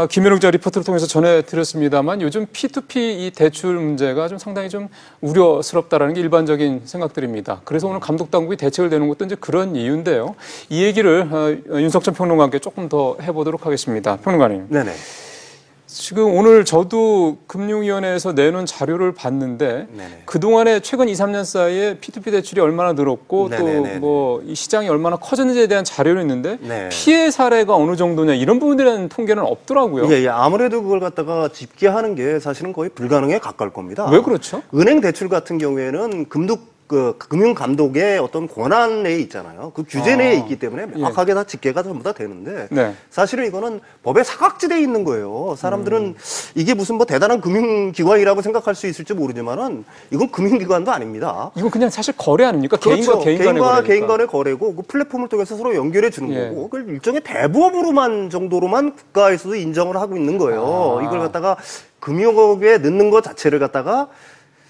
김현욱 전 리포터를 통해서 전해드렸습니다만 요즘 P2P 이 대출 문제가 좀 상당히 좀 우려스럽다라는 게 일반적인 생각들입니다. 그래서 오늘 감독당국이 대책을 내는 것도 이제 그런 이유인데요. 이 얘기를 윤석천 평론가와 함께 조금 더 해보도록 하겠습니다. 평론가님. 네네. 지금 오늘 저도 금융위원회에서 내놓은 자료를 봤는데 네네. 그동안에 최근 2, 3년 사이에 P2P 대출이 얼마나 늘었고 또 뭐 이 시장이 얼마나 커졌는지에 대한 자료는 있는데 네. 피해 사례가 어느 정도냐 이런 부분에 대한 통계는 없더라고요. 예, 아무래도 그걸 갖다가 집계하는 게 사실은 거의 불가능에 가까울 겁니다. 왜 그렇죠? 은행 대출 같은 경우에는 금융감독의 어떤 권한 내에 있잖아요. 그 규제 내에 있기 때문에 명확하게 다 집계가 전부 다 되는데 사실은 이거는 법의 사각지대에 있는 거예요. 사람들은 이게 무슨 뭐 대단한 금융기관이라고 생각할 수 있을지 모르지만은 이건 금융기관도 아닙니다. 이건 그냥 사실 거래 아닙니까? 그렇죠. 개인과 개인 간의 거래고 그 플랫폼을 통해서 서로 연결해 주는 거고 그걸 일종의 대부업으로만 정도로만 국가에서도 인정을 하고 있는 거예요. 이걸 갖다가 금융업에 넣는 것 자체를 갖다가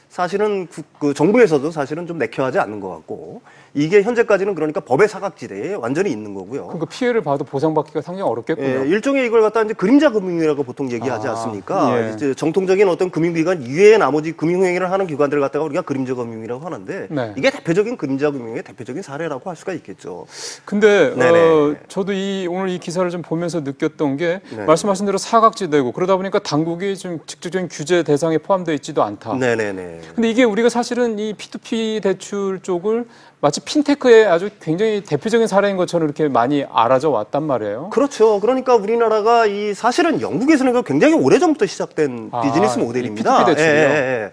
사실은 그 정부에서도 사실은 좀 내켜하지 않는 것 같고 이게 현재까지는 그러니까 법의 사각지대에 완전히 있는 거고요. 그러니까 피해를 봐도 보상받기가 상당히 어렵겠군요. 예, 일종의 이걸 갖다 이제 그림자 금융이라고 보통 얘기하지 않습니까? 이제 정통적인 어떤 금융기관 이외에 나머지 금융행위를 하는 기관들을 갖다가 우리가 그림자 금융이라고 하는데 이게 대표적인 그림자 금융의 대표적인 사례라고 할 수가 있겠죠. 근데 저도 오늘 이 기사를 좀 보면서 느꼈던 게 말씀하신 대로 사각지대고 그러다 보니까 당국이 좀 직접적인 규제 대상에 포함되어 있지도 않다. 근데 이게 우리가 사실은 이 P2P 대출 쪽을 마치 핀테크의 아주 굉장히 대표적인 사례인 것처럼 이렇게 많이 알아져 왔단 말이에요. 그렇죠. 그러니까 우리나라가 굉장히 영국에서는 굉장히 오래전부터 시작된 비즈니스 모델입니다. P2P 대출이요?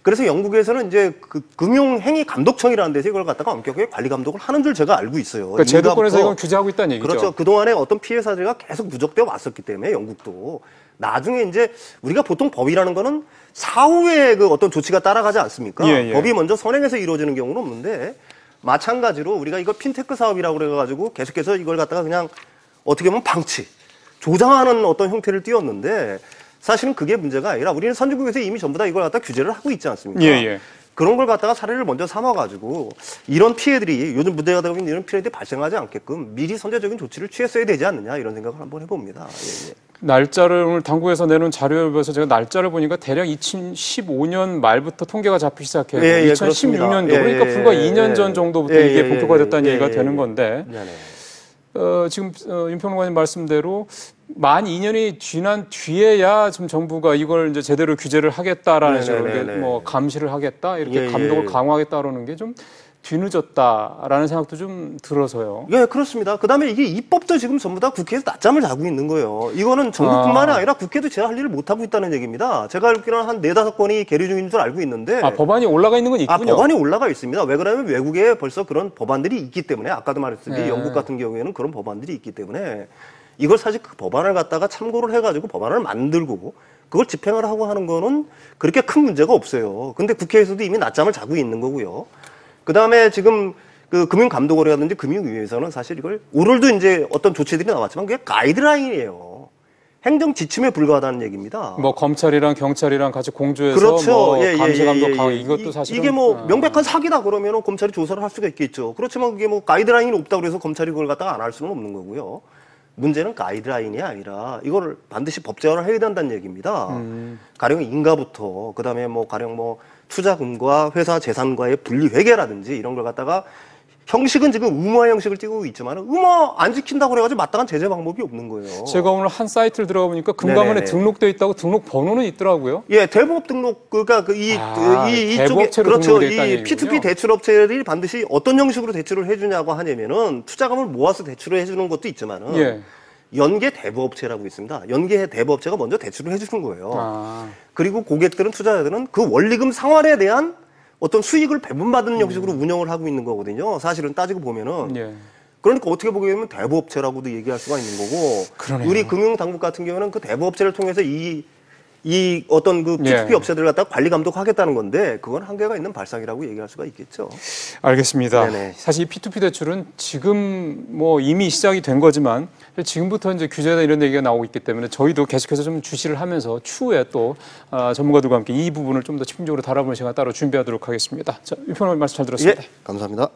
그래서 영국에서는 이제 그 금융행위감독청이라는 데서 이걸 갖다가 엄격하게 관리 감독을 하는 줄 제가 알고 있어요. 그러니까 제도권에서 이건 규제하고 있다는 얘기죠. 그렇죠. 그동안에 어떤 피해 사례가 계속 누적되어 왔었기 때문에 영국도 나중에 이제 우리가 보통 법이라는 거는 사후에 그 어떤 조치가 따라가지 않습니까? 법이 먼저 선행해서 이루어지는 경우는 없는데 마찬가지로 우리가 이거 핀테크 사업이라고 그래가지고 계속해서 이걸 갖다가 그냥 어떻게 보면 방치, 조장하는 어떤 형태를 띄웠는데 사실은 그게 문제가 아니라 우리는 선진국에서 이미 전부 다 이걸 갖다 규제를 하고 있지 않습니까? 그런 걸 갖다가 사례를 먼저 삼아가지고 이런 피해들이 요즘 문제가 되고 있는 이런 피해들이 발생하지 않게끔 미리 선제적인 조치를 취했어야 되지 않느냐 이런 생각을 한번 해봅니다. 날짜를 오늘 당국에서 내놓은 자료를 봐서 제가 날짜를 보니까 대략 2015년 말부터 통계가 잡히기 시작해요. 2016년도 그러니까 불과 2년 전 정도부터 이게 본격화됐다는 얘기가 되는 건데 지금 윤 평론가님 말씀대로 만 2년이 지난 뒤에야 지금 정부가 이걸 이제 제대로 규제를 하겠다라는 식으로 뭐 감시를 하겠다 이렇게 감독을 강화하겠다라는 게 좀 뒤늦었다라는 생각도 좀 들어서요. 예, 그렇습니다. 그다음에 이게 입법도 지금 전부 다 국회에서 낮잠을 자고 있는 거예요. 이거는 정부뿐만이 아니라 국회도 제가 할 일을 못 하고 있다는 얘기입니다. 제가 알기로는 한 4-5건이 계류 중인 줄 알고 있는데 법안이 올라가 있는 건 있군요. 법안이 올라가 있습니다. 왜 그러냐면 외국에 벌써 그런 법안들이 있기 때문에 아까도 말했듯이 영국 같은 경우에는 그런 법안들이 있기 때문에 이걸 사실 그 법안을 갖다가 참고를 해가지고 법안을 만들고 그걸 집행을 하고 하는 거는 그렇게 큰 문제가 없어요. 근데 국회에서도 이미 낮잠을 자고 있는 거고요. 그 다음에 지금 그 금융감독원이라든지 금융위에서는 사실 이걸 오늘도 이제 어떤 조치들이 나왔지만 그게 가이드라인이에요. 행정 지침에 불과하다는 얘기입니다. 뭐 검찰이랑 경찰이랑 같이 공조해서 뭐 감시감독 강화 이것도 사실은 이게 뭐 명백한 사기다 그러면은 검찰이 조사를 할 수가 있겠죠. 그렇지만 그게 뭐 가이드라인이 없다고 그래서 검찰이 그걸 갖다가 안 할 수는 없는 거고요. 문제는 가이드라인이 아니라 이걸 반드시 법제화를 해야 된다는 얘기입니다. 가령 인가부터 그다음에 뭐 가령 뭐 투자금과 회사 재산과의 분리 회계라든지 이런 걸 갖다가 형식은 지금 의무화 형식을 띄고 있지만 의무화 안 지킨다고 그래가지고 마땅한 제재 방법이 없는 거예요. 제가 오늘 한 사이트를 들어가 보니까 금감원에 등록돼 있다고 등록 번호는 있더라고요. 예, 대부업 등록 그러니까 이쪽에 그렇죠. 이 P2P 대출업체들이 반드시 어떤 형식으로 대출을 해주냐고 하냐면은 투자금을 모아서 대출을 해주는 것도 있지만은. 연계 대부업체라고 있습니다. 연계 대부업체가 먼저 대출을 해주는 거예요. 그리고 고객들은 투자자들은 그 원리금 상환에 대한 어떤 수익을 배분받는 형식으로 운영을 하고 있는 거거든요. 사실은 따지고 보면은. 그러니까 어떻게 보게 되면 대부업체라고도 얘기할 수가 있는 거고 우리 금융당국 같은 경우는 그 대부업체를 통해서 이 어떤 그 P2P 업체들 갖다가 관리 감독하겠다는 건데 그건 한계가 있는 발상이라고 얘기할 수가 있겠죠. 알겠습니다. 사실 이 P2P 대출은 지금 뭐 이미 시작이 된 거지만 지금부터 이제 규제나 이런 얘기가 나오고 있기 때문에 저희도 계속해서 좀 주시를 하면서 추후에 또 전문가들과 함께 이 부분을 좀 더 집중적으로 다뤄보는 시간 따로 준비하도록 하겠습니다. 자, 윤 평론가님 말씀 잘 들었습니다. 감사합니다.